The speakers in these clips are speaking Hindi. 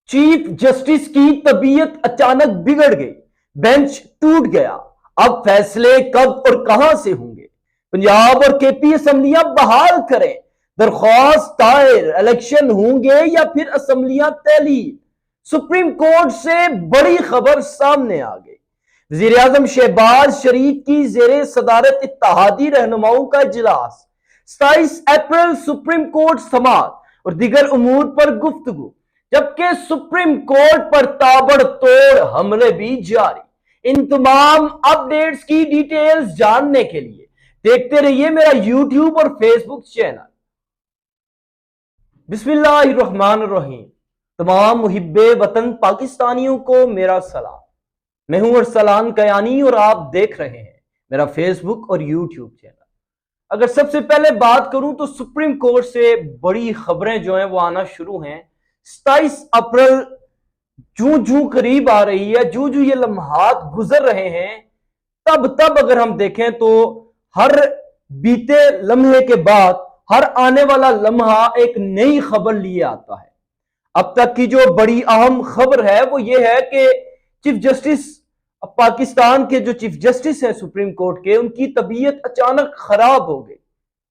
चीफ जस्टिस की तबीयत अचानक बिगड़ गई, बेंच टूट गया। अब फैसले कब और कहां से होंगे? पंजाब और केपी असम्बलियां बहाल करें, दरख्वास्त दायर, इलेक्शन होंगे या फिर असम्बलियां तहलील? सुप्रीम कोर्ट से बड़ी खबर सामने आ गई। वजीर आजम शहबाज शरीफ की जेर सदारत इत्तेहादी रहनुमाओं का इजलास, 27 अप्रैल सुप्रीम कोर्ट समाअत और दीगर उमूर पर गुफ्तगू, जबकि सुप्रीम कोर्ट पर ताबड़तोड़ हमले भी जारी। इन तमाम अपडेट्स की डिटेल्स जानने के लिए देखते रहिए मेरा यूट्यूब और फेसबुक चैनल। बिस्मिल्लाहिर्रहमानिर्रहीम। तमाम मुहिब्बे वतन पाकिस्तानियों को मेरा सलाम। मैं हूं अरसलान कयानी और आप देख रहे हैं मेरा फेसबुक और यूट्यूब चैनल। अगर सबसे पहले बात करूं तो सुप्रीम कोर्ट से बड़ी खबरें जो हैं वो आना शुरू हैं। 27 अप्रैल जूं जूं करीब आ रही है, जूं जूं ये लम्हात गुजर रहे हैं, तब अगर हम देखें तो हर बीते लम्हे के बाद हर आने वाला लम्हा एक नई खबर लिए आता है। अब तक की जो बड़ी अहम खबर है वो ये है कि चीफ जस्टिस पाकिस्तान के जो चीफ जस्टिस हैं सुप्रीम कोर्ट के, उनकी तबीयत अचानक खराब हो गई।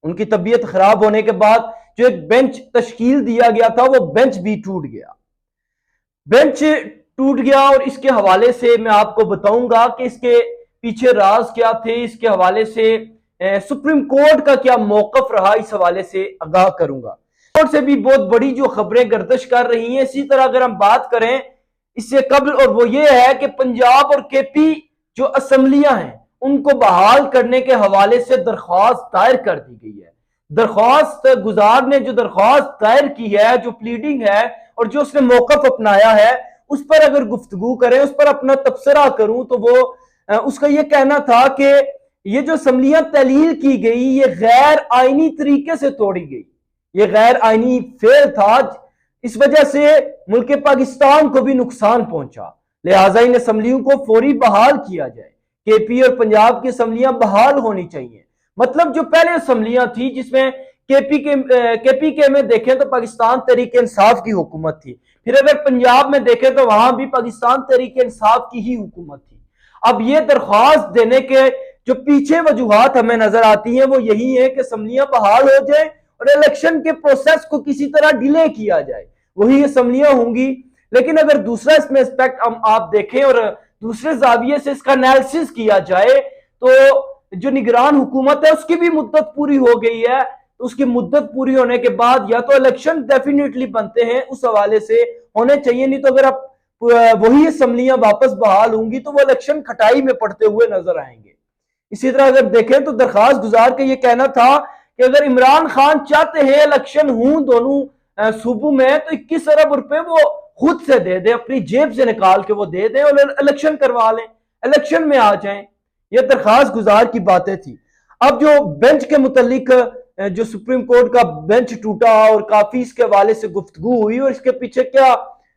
उनकी तबीयत खराब होने के बाद जो एक बेंच तश्कील दिया गया था वो बेंच भी टूट गया। बेंच टूट गया और इसके हवाले से मैं आपको बताऊंगा कि इसके पीछे राज क्या थे। इसके हवाले से सुप्रीम कोर्ट का क्या मौकफ रहा, इस हवाले से आगाह करूंगा। कोर्ट से भी बहुत बड़ी जो खबरें गर्दिश कर रही हैं। इसी तरह अगर हम बात करें इससे कबल, और वो ये है कि पंजाब और केपी जो असम्बलियां हैं उनको बहाल करने के हवाले से दरख्वास्त दायर कर दी गई है। दरख्वास्त गुजार ने जो दरख्वास्त दायर की है, जो प्लीडिंग है और जो उसने मौकफ अपनाया है, उस पर अगर गुफ्तगू करें, उस पर अपना तबसरा करूं तो वो उसका ये कहना था कि ये जो असम्बलियां तहलील की गई ये गैर आईनी तरीके से तोड़ी गई, ये गैर आईनी फेल था, इस वजह से मुल्क पाकिस्तान को भी नुकसान पहुंचा, लिहाजा इन असम्बलियों को फौरी बहाल किया जाए। केपी और पंजाब की असम्बलियां बहाल होनी चाहिए। मतलब जो पहले असम्बलियां थी जिसमें केपी के में देखें तो पाकिस्तान तहरीक इंसाफ की हुकूमत थी, फिर अगर पंजाब में देखें तो वहां भी पाकिस्तान तहरीक इंसाफ की ही हुकूमत थी। अब ये दरख्वास्त देने के जो पीछे वजूहात हमें नजर आती हैं वो यही है कि असम्बलियां बहाल हो जाए और इलेक्शन के प्रोसेस को किसी तरह डिले किया जाए, वही असम्बलियां होंगी। लेकिन अगर दूसरा इसमें एस्पेक्ट आप देखें और दूसरे जाविये से इसका एनालिसिस किया जाए तो जो निगरान हुकूमत है उसकी भी मुद्दत पूरी हो गई है। तो उसकी मुद्दत पूरी होने के बाद या तो इलेक्शन डेफिनेटली बनते हैं, उस हवाले से होने चाहिए, नहीं तो अगर आप वही असम्बलियां वापस बहाल होंगी तो वो इलेक्शन खटाई में पड़ते हुए नजर आएंगे। इसी तरह अगर देखें तो दरखास्त गुजार का ये कहना था कि अगर इमरान खान चाहते हैं इलेक्शन हो दोनों सूबों में तो 21 अरब रुपए वो खुद से दे दे, अपनी जेब से निकाल के वो दे दें और इलेक्शन करवा लें, इलेक्शन में आ जाएं। ये दरखास्त गुजार की बातें थी। अब जो बेंच के मुतालिक जो सुप्रीम कोर्ट का बेंच टूटा और काफी इसके हवाले से गुफ्तगू हुई और इसके पीछे क्या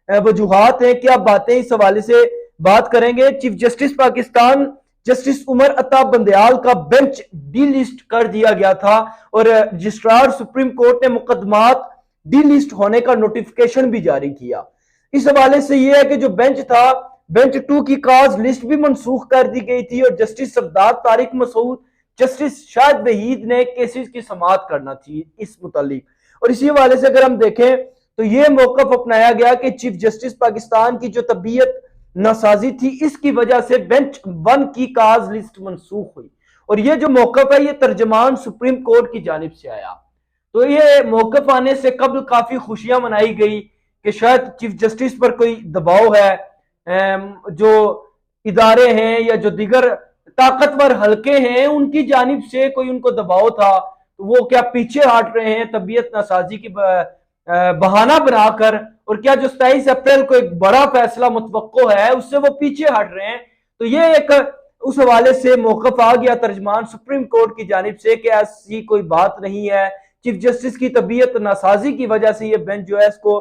वजूहात हैं, क्या बातें, इस हवाले से बात करेंगे। Chief justice Pakistan justice Umar Ata Bandial का बेंच डीलिस्ट कर दिया गया था और रजिस्ट्रार सुप्रीम कोर्ट ने मुकदमात डीलिस्ट होने का नोटिफिकेशन भी जारी किया। इस हवाले से यह है कि जो बेंच था, बेंच 2 की काज लिस्ट भी मनसूख कर दी गई थी और जस्टिस सरदार तारिक मसूद, जस्टिस शाहिद वहीद ने केसेस की समाअत करना थी इस मुतालिक। और इसी हवाले से अगर हम देखें तो यह मौकफ अपनाया गया कि चीफ जस्टिस पाकिस्तान की जो तबीयत नासाजी थी इसकी वजह से बेंच 1 की काज लिस्ट मनसूख हुई और यह जो मौकफ है ये तर्जमान सुप्रीम कोर्ट की जानिब से आया। तो ये मौकफ आने से कबल काफी खुशियां मनाई गई कि शायद चीफ जस्टिस पर कोई दबाव है, जो इदारे हैं या जो दिगर ताकतवर हलके हैं उनकी जानिब से कोई उनको दबाव था, तो वो क्या पीछे हट रहे हैं तबीयत नासाजी की बहाना बनाकर, और क्या जो 27 अप्रैल को एक बड़ा फैसला मुतवक्को है उससे वो पीछे हट रहे हैं। तो ये एक उस हवाले से मौकफ आ गया तर्जमान सुप्रीम कोर्ट की जानिब से कि ऐसी कोई बात नहीं है, चीफ जस्टिस की तबीयत नासाजी की वजह से ये बेंच जो है इसको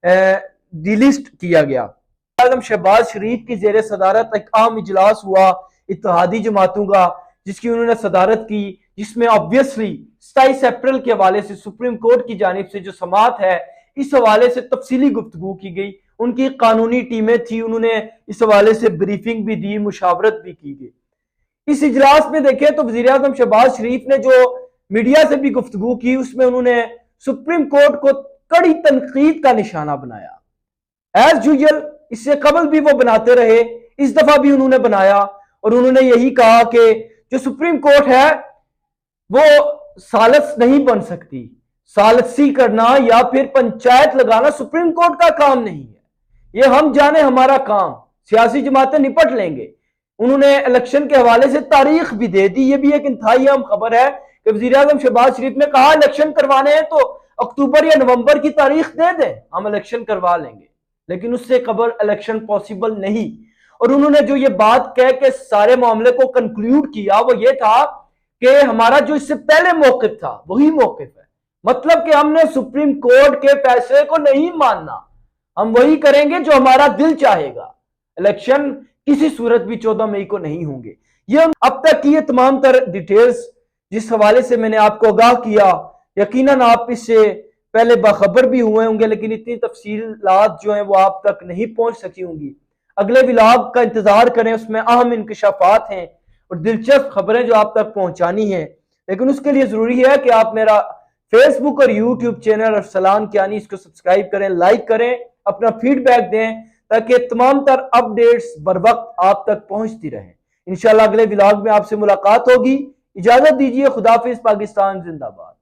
डिलिस्ट किया गया। आजम शहबाज शरीफ की जेर सदारत एक अहम इजलास हुआ इत्तेहादी जमातों का, जिसकी उन्होंने सदारत की, जिसमें ऑब्वियसली 27 अप्रैल के हवाले से सुप्रीम कोर्ट की जानिब से जो समाअत है इस हवाले से तफसीली गुफ्तगू की गई उनकी कानूनी टीमें थी, उन्होंने इस हवाले से ब्रीफिंग भी दी, मुशावरत भी की गई। इस इजलास में देखें तो वजीर आजम शहबाज शरीफ ने जो मीडिया से भी गुफ्तगू की, उसमें उन्होंने सुप्रीम कोर्ट को कड़ी तनकीद का निशाना बनाया। एज यूजुअल इससे कबल भी वो बनाते रहे, इस दफा भी उन्होंने बनाया और उन्होंने यही कहा कि जो सुप्रीम कोर्ट है वो सालस नहीं बन सकती। सालसी करना या फिर पंचायत लगाना सुप्रीम कोर्ट का काम नहीं है, ये हम जाने हमारा काम, सियासी जमातें निपट लेंगे। उन्होंने इलेक्शन के हवाले से तारीख भी दे दी। ये भी एक इंतहाई अहम खबर है कि वजीर आजम शहबाज शरीफ ने कहा इलेक्शन करवाने हैं तो अक्टूबर या नवंबर की तारीख दे दें, हम इलेक्शन करवा लेंगे, लेकिन उससे कबल इलेक्शन पॉसिबल नहीं। और उन्होंने जो ये बात कह के सारे मामले को कंक्लूड किया वो ये था कि हमारा जो इससे पहले मौकिफ था वही मौकिफ है, मतलब कि हमने सुप्रीम कोर्ट के फैसले को नहीं मानना, हम वही करेंगे जो हमारा दिल चाहेगा। इलेक्शन किसी सूरत भी 14 मई को नहीं होंगे। ये अब तक की ये तमाम तर डिटेल्स जिस हवाले से मैंने आपको आगाह किया, यकीनन आप इससे पहले बाखबर भी हुए होंगे, लेकिन इतनी तफसीलात जो हैं वो आप तक नहीं पहुंच सकी होंगी। अगले व्लॉग का इंतजार करें, उसमें अहम इंकशाफात हैं और दिलचस्प खबरें जो आप तक पहुंचानी है। लेकिन उसके लिए जरूरी है कि आप मेरा फेसबुक और यूट्यूब चैनल अरसलान कियानी इसको सब्सक्राइब करें, लाइक करें, अपना फीडबैक दें ताकि तमाम तर अपडेट्स बर वक्त आप तक पहुंचती रहें। इंशाल्लाह अगले व्लॉग में आपसे मुलाकात होगी। इजाजत दीजिए, खुदाफिज, पाकिस्तान जिंदाबाद।